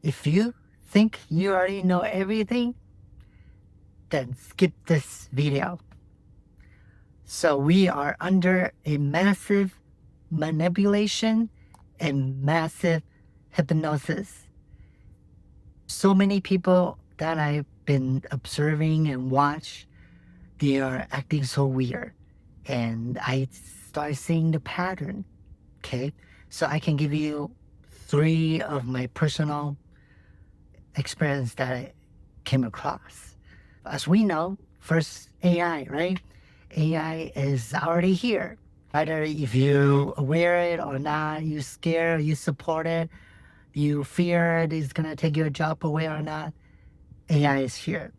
If you think you already know everything, then skip this video. So we are under a massive manipulation and massive hypnosis. So many people that I've been observing and watch, they are acting so weird. And I start seeing the pattern. Okay. So I can give you 3 of my personal experience that I came across. As we know, first AI, right? AI is already here. Either if you aware it or not, you scared, you support it, you fear it is gonna take your job away or not, AI is here.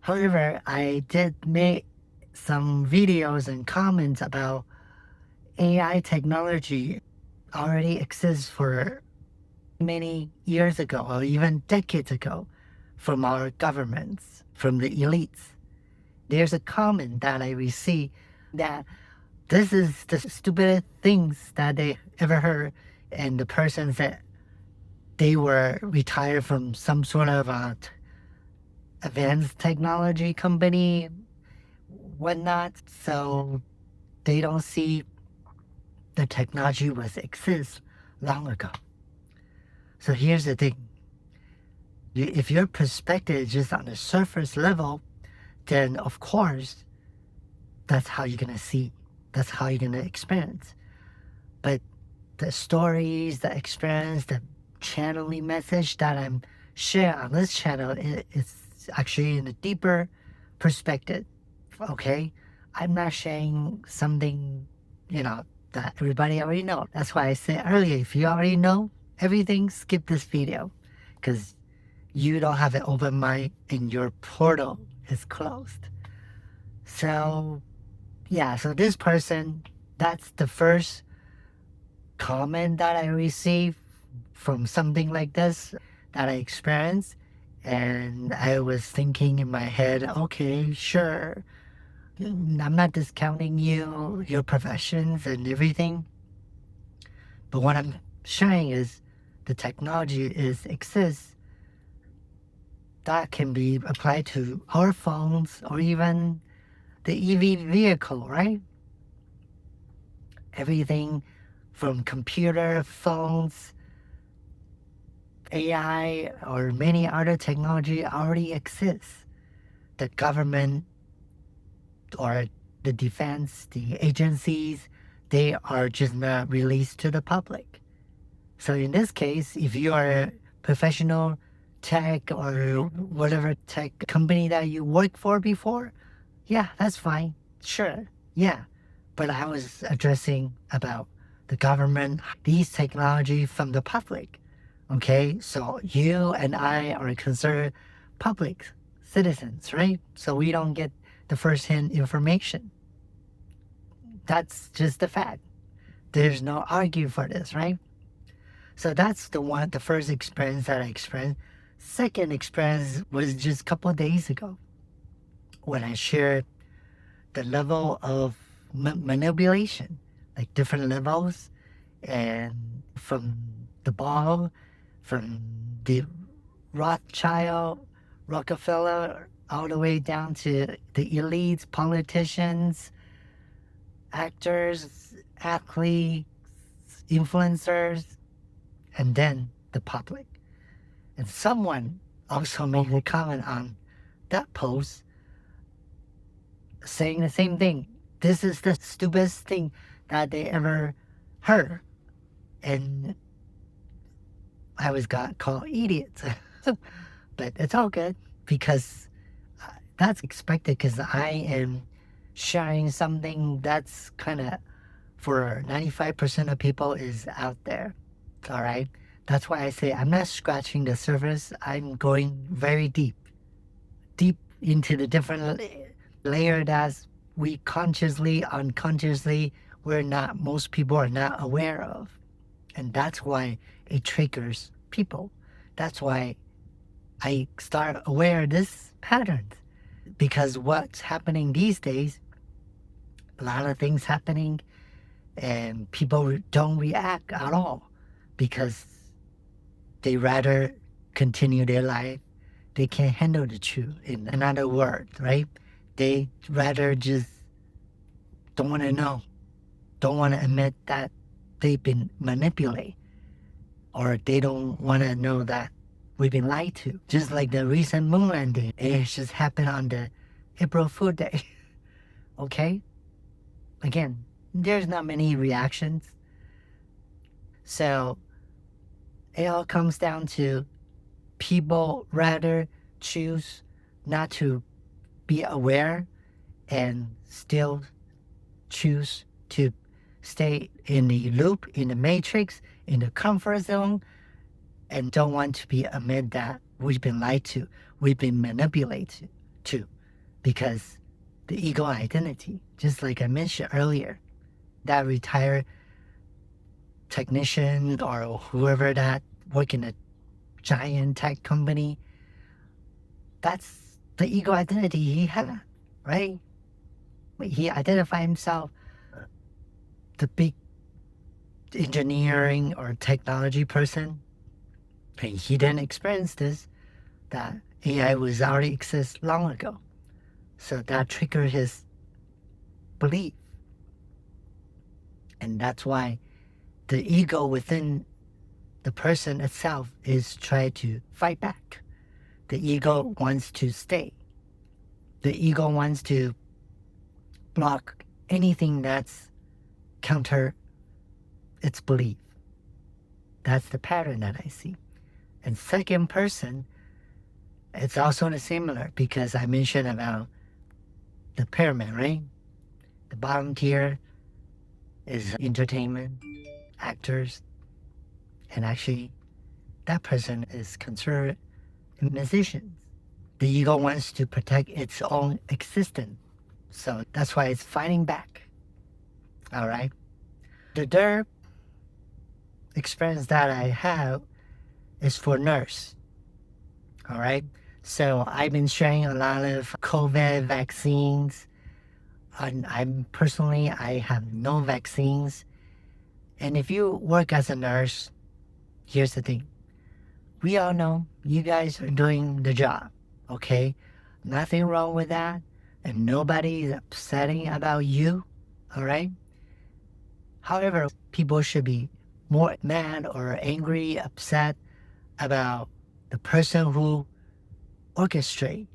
However, I did make some videos and comments about AI technology already exists for many years ago or even decades ago from our governments, from the elites. There's a comment that I received that this is the stupidest things that they ever heard, and the person said they were retired from some sort of advanced technology company, whatnot, so they don't see the technology was exist long ago. So here's the thing. If your perspective is just on the surface level, then of course, that's how you're gonna see. That's how you're gonna experience. But the stories, the experience, the channeling message that I'm sharing on this channel is actually in a deeper perspective. Okay? I'm not sharing something, that everybody already know. That's why I said earlier, if you already know everything, skip this video. Because you don't have an open mind and your portal is closed. So, yeah, so this person, that's the first comment that I received from something like this that I experienced. And I was thinking in my head, okay, sure, I'm not discounting you, your professions and everything. But what I'm sharing is the technology exists that can be applied to our phones or even the EV vehicle, right? Everything from computer, phones, AI, or many other technology already exists. The government or the defense, the agencies, they are just not released to the public. So in this case, if you are a professional tech or whatever tech company that you worked for before, yeah, that's fine. Sure. Yeah. But I was addressing about the government, these technology from the public. Okay. So you and I are considered public citizens, right? So we don't get the first-hand information. That's just the fact. There's no argue for this, right? So that's the first experience that I experienced. Second experience was just a couple of days ago when I shared the level of manipulation, like different levels, and from the ball, from the Rothschild, Rockefeller, all the way down to the elites, politicians, actors, athletes, influencers, and then the public. And someone also made a comment on that post saying the same thing. This is the stupidest thing that they ever heard. And I was got called idiots. But it's all good because that's expected because I am sharing something that's kind of for 95% of people is out there. All right. That's why I say I'm not scratching the surface. I'm going very deep into the different layer that we consciously, unconsciously, most people are not aware of. And that's why it triggers people. That's why I start aware of this pattern. Because what's happening these days, a lot of things happening, and people don't react at all because they rather continue their life. They can't handle the truth. In another word, right? They rather just don't want to know, don't want to admit that they've been manipulated, or they don't want to know that we've been lied to. Just like the recent moon landing, it just happened on the April Fool Day. Okay? Again, there's not many reactions. So it all comes down to people rather choose not to be aware and still choose to stay in the loop, in the matrix, in the comfort zone, and don't want to be admit that we've been lied to, we've been manipulated to, because the ego identity, just like I mentioned earlier, that retired technician or whoever that work in a giant tech company, that's the ego identity he had, right? He identified himself the big engineering or technology person, and he didn't experience this, that AI was already exist long ago. So that triggered his belief. And that's why the ego within the person itself is trying to fight back. The ego wants to stay. The ego wants to block anything that's counter its belief. That's the pattern that I see. And second person, it's also similar, because I mentioned about the pyramid, right? The bottom tier is entertainment, actors, and actually that person is considered musicians. The ego wants to protect its own existence. So that's why it's fighting back. All right. The third experience that I have is for nurse. All right. So I've been sharing a lot of COVID vaccines. And I have no vaccines. And if you work as a nurse, here's the thing. We all know you guys are doing the job, okay? Nothing wrong with that. And nobody is upsetting about you, all right? However, people should be more mad or angry, upset about the person who orchestrate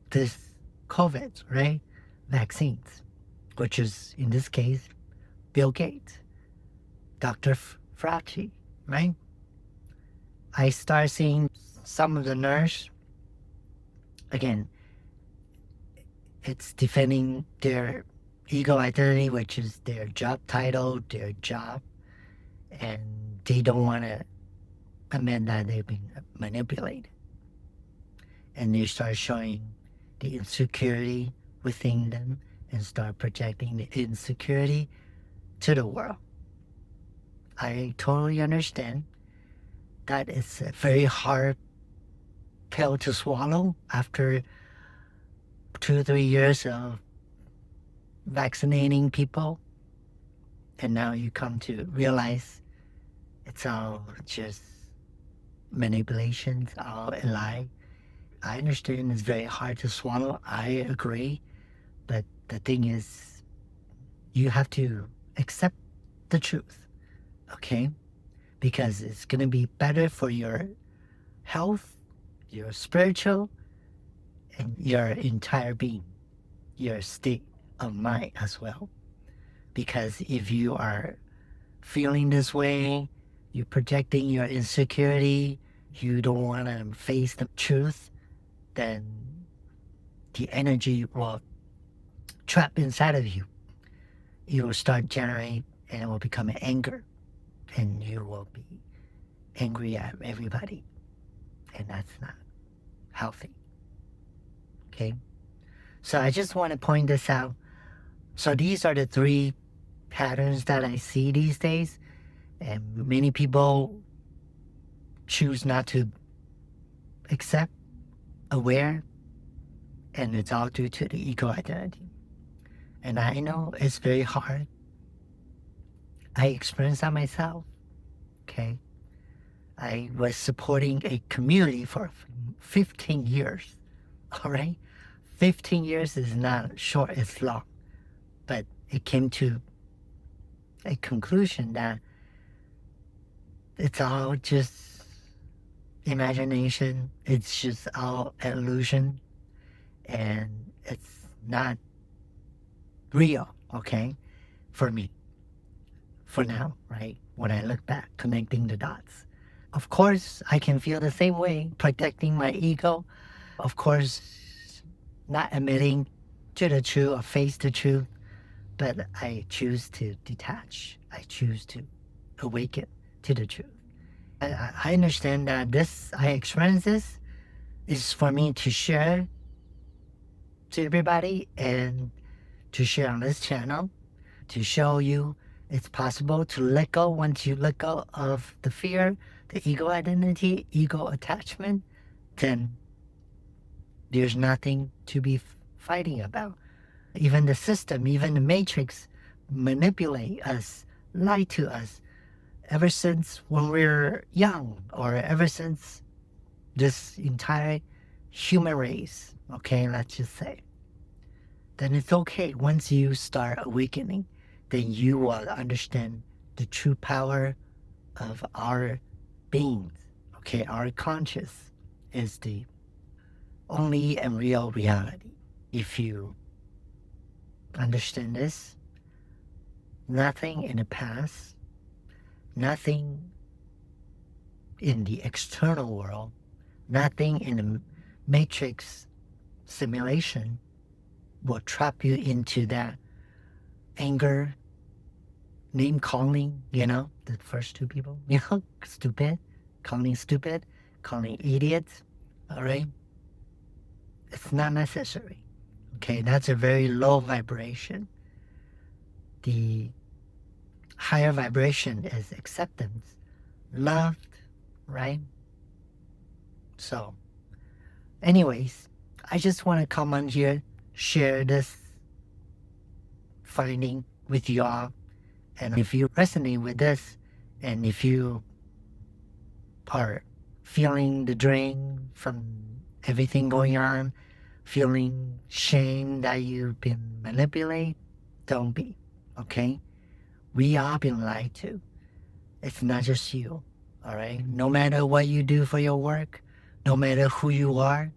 this COVID, right? Vaccines, which is, in this case, Bill Gates, Dr. Fauci, right? I start seeing some of the nurse, again, it's defending their ego identity, which is their job title, their job, and they don't want to admit that they've been manipulated. And they start showing the insecurity within them and start projecting the insecurity to the world. I totally understand that it's a very hard pill to swallow after 2 or 3 years of vaccinating people, and now you come to realize it's all just manipulations, all a lie. I understand it's very hard to swallow. I agree. But the thing is, you have to accept the truth, okay? Because it's going to be better for your health, your spiritual, and your entire being, your state of mind as well. Because if you are feeling this way, you're projecting your insecurity, you don't want to face the truth, then the energy will trap inside of you. You will start generating, and it will become an anger, and you will be angry at everybody, and that's not healthy. Okay, so I just want to point this out. So these are the 3 patterns that I see these days, and many people choose not to accept, aware, and it's all due to the ego identity. And I know it's very hard. I experienced that myself, okay? I was supporting a community for 15 years. All right? 15 years is not short, it's long. But it came to a conclusion that it's all just imagination, it's just all illusion, and it's not real, okay, for me, for now, right? When I look back, connecting the dots. Of course, I can feel the same way, protecting my ego. Of course, not admitting to the truth or face the truth, but I choose to detach. I choose to awaken to the truth. I understand that I experience this is for me to share to everybody and to share on this channel to show you it's possible to let go. Once you let go of the fear, the ego identity, ego attachment, then there's nothing to be fighting about. Even the system, even the matrix manipulate us, lie to us ever since when we're young, or ever since this entire human race, okay, let's just say. Then it's okay. Once you start awakening, then you will understand the true power of our beings. Okay, our conscious is the only and real reality. If you understand this, nothing in the past, nothing in the external world, nothing in the matrix simulation will trap you into that anger, name calling, the first two people, stupid, calling idiots, all right? It's not necessary, okay? That's a very low vibration. The higher vibration is acceptance, love, right? So, anyways, I just want to come on here, share this finding with you all. And if you resonate with this, and if you are feeling the drain from everything going on, feeling shame that you've been manipulated, don't be, okay? We are being lied to. It's not just you, all right? No matter what you do for your work, no matter who you are,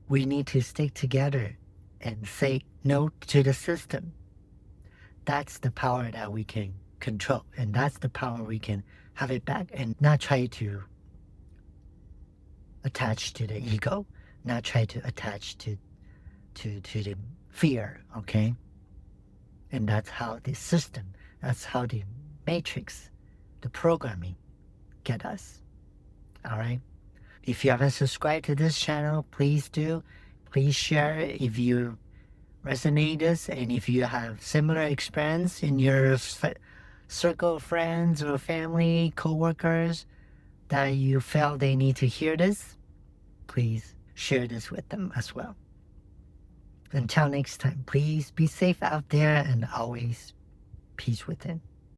we need to stick together and say no to the system. That's the power that we can control, and that's the power we can have it back and not try to attach to the ego, not try to attach to the fear, okay? And that's how the system, that's how the matrix, the programming get us, all right? If you haven't subscribed to this channel, please do. Please share if you resonate this, and if you have similar experience in your circle of friends or family, co-workers, that you felt they need to hear this, please share this with them as well. Until next time, please be safe out there and always peace within.